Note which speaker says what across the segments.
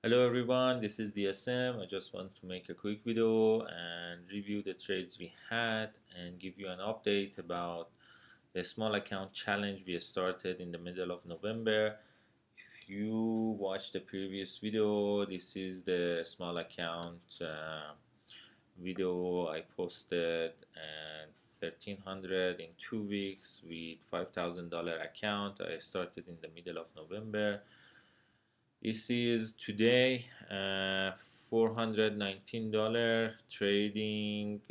Speaker 1: Hello everyone, this is DSM. I just want to make a quick video and review the trades we had and give you an update about the small account challenge we started in the middle of November. If you watched the previous video, this is the small account video I posted, and 1300 in 2 weeks with $5,000 account. I started in the middle of November. This is today, $419 trading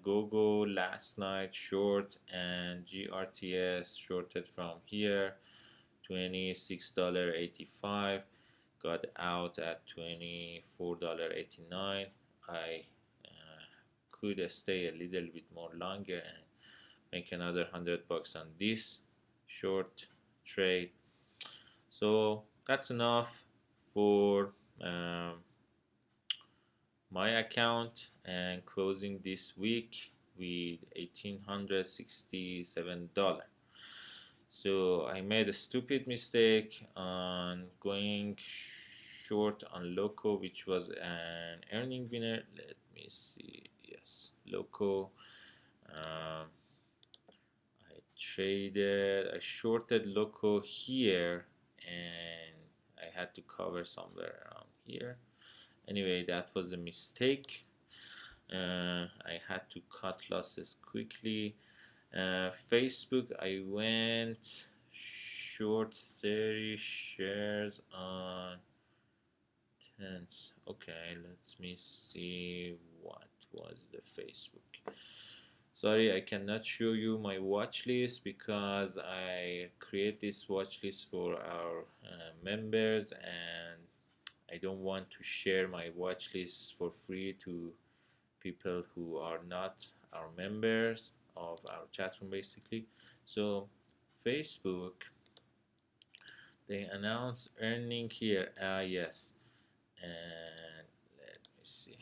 Speaker 1: GoGo last night short, and GRTS shorted from here $26.85, got out at $24.89. I could stay a little bit more longer and make another $100 on this short trade. So that's enough for my account, and closing this week with $1,867. So I made a stupid mistake on going short on Loco, which was an earning winner. Let me see. Yes, Loco. I shorted Loco here, and I had to cover somewhere around here. Anyway, that was a mistake. I had to cut losses quickly. Facebook, I went short 30 shares on tens. Okay, let me see what was the Facebook. Sorry, I cannot show you my watch list because I create this watch list for our members, and I don't want to share my watch list for free to people who are not our members of our chat room basically. So Facebook, they announce earning here. Yes, and let me see.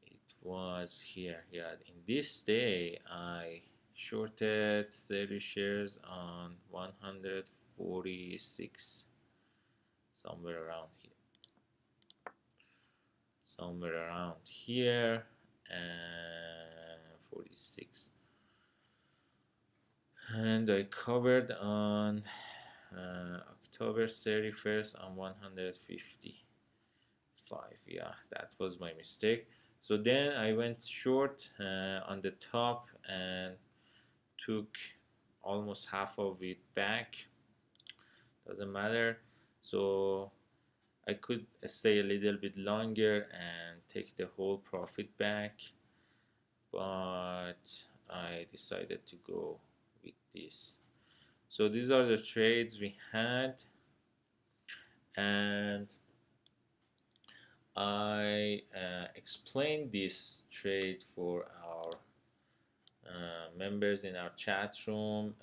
Speaker 1: It was here. Yeah, in this day I shorted 30 shares on 146, somewhere around here. And 46, and I covered on October 31st on 155. Yeah, that was my mistake. So then I went short on the top and took almost half of it back. Doesn't matter. So I could stay a little bit longer and take the whole profit back, but I decided to go with this. So these are the trades we had, and I explained this trade for our members in our chat room.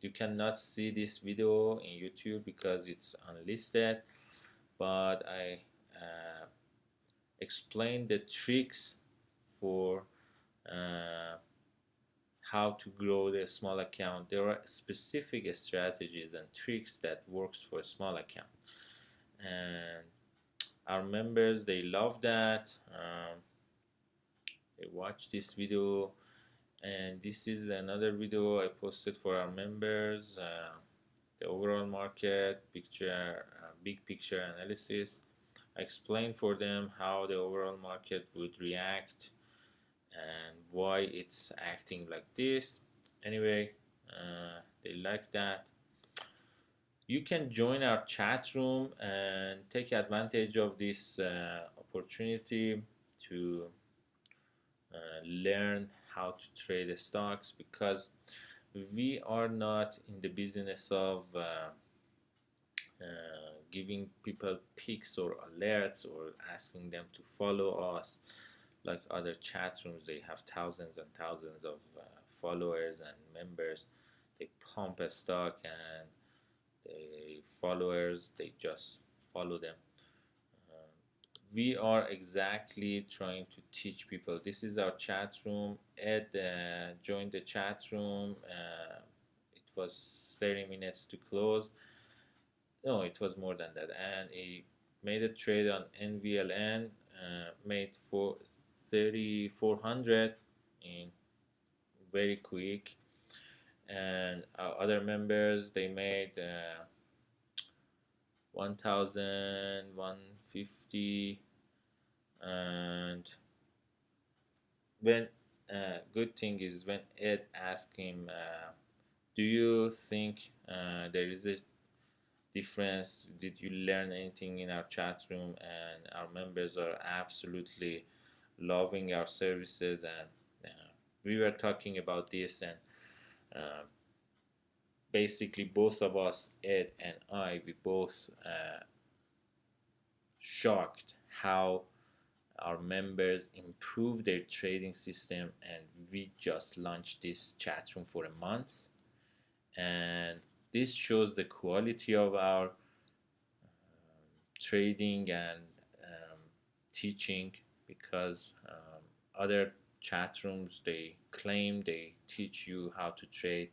Speaker 1: You cannot see this video in YouTube because it's unlisted, but I explained the tricks for how to grow the small account. There are specific strategies and tricks that works for a small account, and our members, they love that. They watch this video, and this is another video I posted for our members. The overall market picture, big picture analysis. I explained for them how the overall market would react and why it's acting like this. Anyway, they like that. You can join our chat room and take advantage of this opportunity to learn how to trade the stocks, because we are not in the business of giving people picks or alerts or asking them to follow us like other chat rooms. They have thousands and thousands of followers and members. They pump a stock, and the followers, they just follow them. We are exactly trying to teach people. This is our chat room. Ed joined the chat room. It was 30 minutes to close. No, it was more than that, and made a trade on NVLN, made for 3,400 in very quick, and our other members they made 1,150. And when good thing is when Ed asked him, do you think there is a difference? Did you learn anything in our chat room? And our members are absolutely loving our services, and we were talking about this, and uh, basically both of us, Ed and I, we both shocked how our members improve their trading system, and we just launched this chat room for a month, and this shows the quality of our trading and teaching, because other chat rooms they claim they teach you how to trade,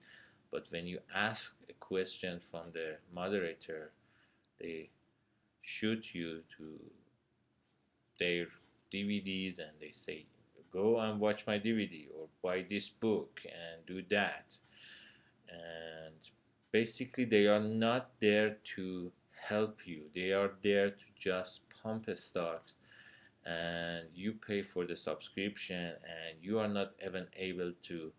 Speaker 1: but when you ask a question from the moderator, they shoot you to their DVDs and they say, go and watch my DVD or buy this book and do that. And basically they are not there to help you, they are there to just pump stocks, and you pay for the subscription and you are not even able to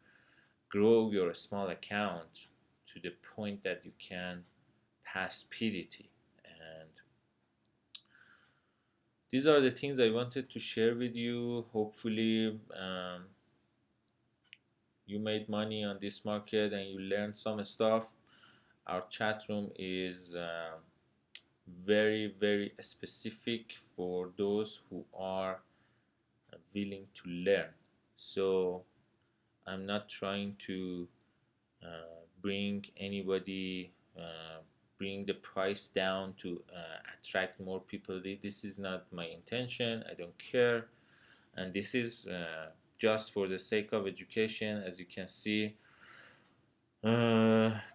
Speaker 1: grow your small account to the point that you can pass PDT. And these are the things I wanted to share with you. Hopefully you made money on this market and you learned some stuff. Our chat room is very specific for those who are willing to learn. So I'm not trying to bring anybody, bring the price down to attract more people. This is not my intention. I don't care, and this is just for the sake of education. As you can see,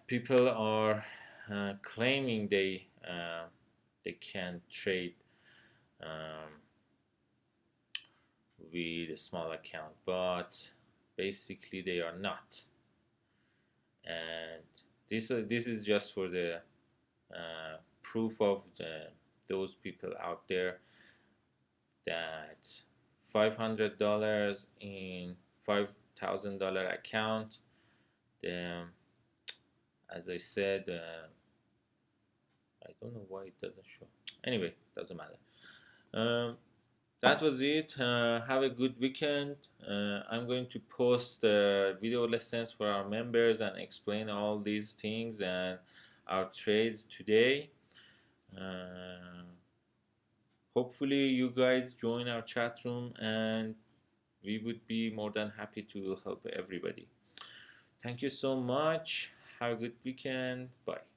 Speaker 1: people are claiming they can trade with a small account, but basically they are not. And this is just for the proof of those people out there that $500 in $5,000 account. As I said, I don't know why it doesn't show. Anyway, doesn't matter. That was it. Have a good weekend. I'm going to post video lessons for our members and explain all these things and our trades today. Hopefully you guys join our chat room, and we would be more than happy to help everybody. Thank you so much. Have a good weekend. Bye.